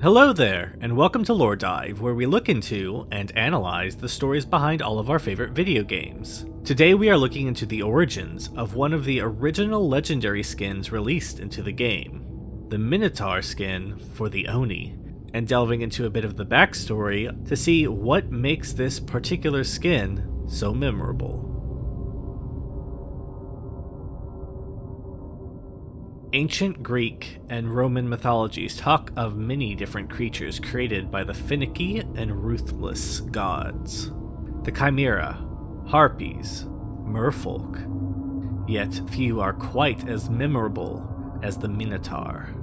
Hello there, and welcome to LoreDive, where we look into and analyze the stories behind all of our favorite video games. Today we are looking into the origins of one of the original legendary skins released into the game, the Minotaur skin for the Oni, and delving into a bit of the backstory to see what makes this particular skin so memorable. Ancient Greek and Roman mythologies talk of many different creatures created by the finicky and ruthless gods. The Chimera, Harpies, Merfolk. Yet few are quite as memorable as the Minotaur.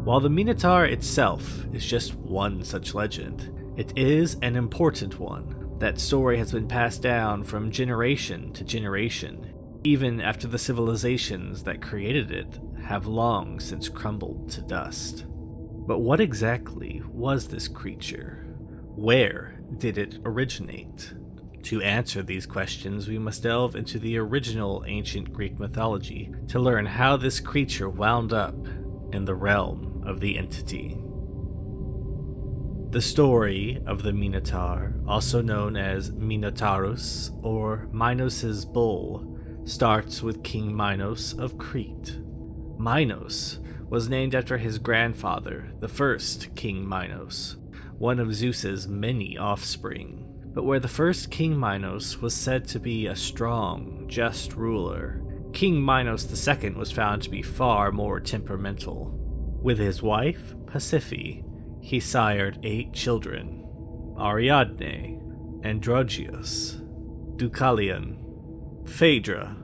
While the Minotaur itself is just one such legend, it is an important one. That story has been passed down from generation to generation, even after the civilizations that created it have long since crumbled to dust. But what exactly was this creature? Where did it originate? To answer these questions, we must delve into the original ancient Greek mythology to learn how this creature wound up in the realm of the entity. The story of the Minotaur, also known as Minotaurus or Minos' bull, starts with King Minos of Crete. Minos was named after his grandfather, the first King Minos, one of Zeus's many offspring, but where the first King Minos was said to be a strong, just ruler, King Minos II was found to be far more temperamental. With his wife, Pasiphae, he sired 8 children: Ariadne, Androgeus, Deucalion, Phaedra,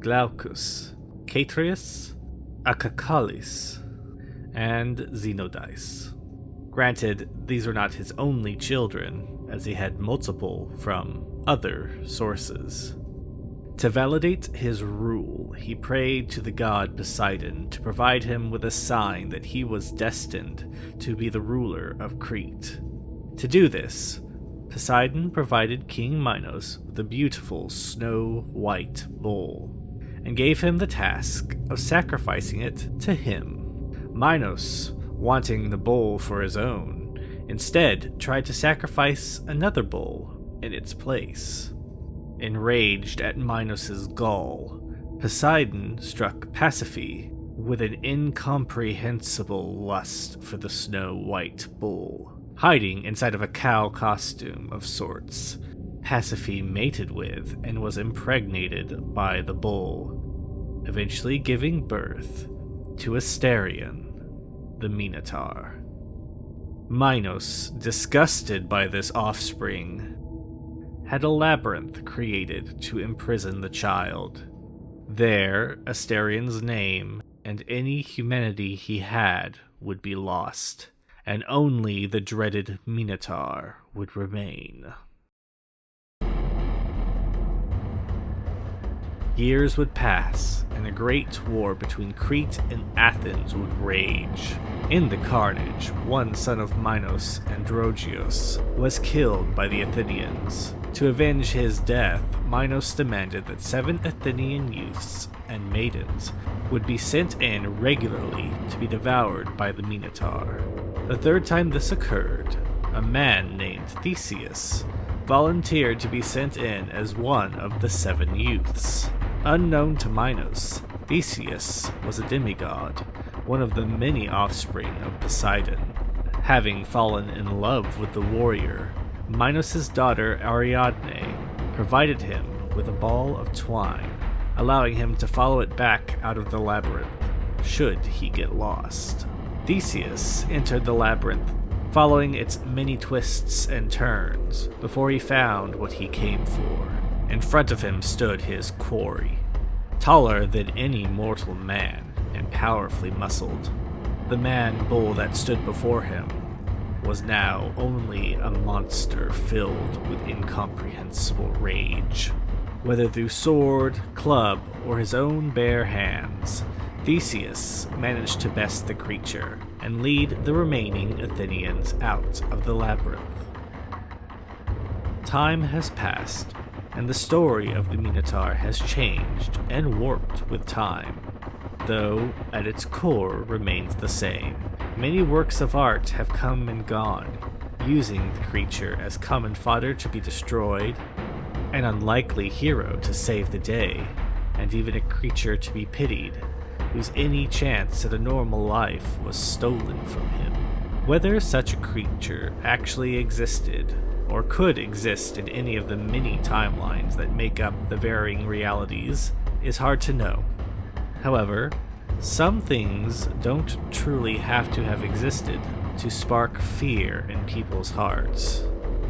Glaucus, Catreus, Acacalis, and Xenodice. Granted, these were not his only children, as he had multiple from other sources. To validate his rule, he prayed to the god Poseidon to provide him with a sign that he was destined to be the ruler of Crete. To do this, Poseidon provided King Minos with a beautiful snow-white bull, and gave him the task of sacrificing it to him. Minos, wanting the bull for his own, instead tried to sacrifice another bull in its place. Enraged at Minos' gall, Poseidon struck Pasiphae with an incomprehensible lust for the snow-white bull, hiding inside of a cow costume of sorts. Pasiphae mated with and was impregnated by the bull, eventually giving birth to Asterion, the Minotaur. Minos, disgusted by this offspring, had a labyrinth created to imprison the child. There, Asterion's name and any humanity he had would be lost, and only the dreaded Minotaur would remain. Years would pass, and a great war between Crete and Athens would rage. In the carnage, one son of Minos, Androgeus, was killed by the Athenians. To avenge his death, Minos demanded that 7 Athenian youths and maidens would be sent in regularly to be devoured by the Minotaur. The third time this occurred, a man named Theseus volunteered to be sent in as one of the 7 youths. Unknown to Minos, Theseus was a demigod, one of the many offspring of Poseidon. Having fallen in love with the warrior, Minos' daughter Ariadne provided him with a ball of twine, allowing him to follow it back out of the labyrinth, should he get lost. Theseus entered the labyrinth, following its many twists and turns, before he found what he came for. In front of him stood his quarry, taller than any mortal man and powerfully muscled. The man-bull that stood before him was now only a monster filled with incomprehensible rage. Whether through sword, club, or his own bare hands, Theseus managed to best the creature and lead the remaining Athenians out of the labyrinth. Time has passed, and the story of the Minotaur has changed and warped with time, though at its core remains the same. Many works of art have come and gone, using the creature as common fodder to be destroyed, an unlikely hero to save the day, and even a creature to be pitied, whose any chance at a normal life was stolen from him. Whether such a creature actually existed, or could exist in any of the many timelines that make up the varying realities, is hard to know. However, some things don't truly have to have existed to spark fear in people's hearts,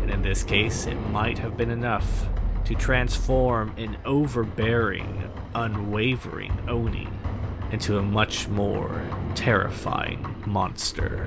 and in this case it might have been enough to transform an overbearing, unwavering Oni into a much more terrifying monster.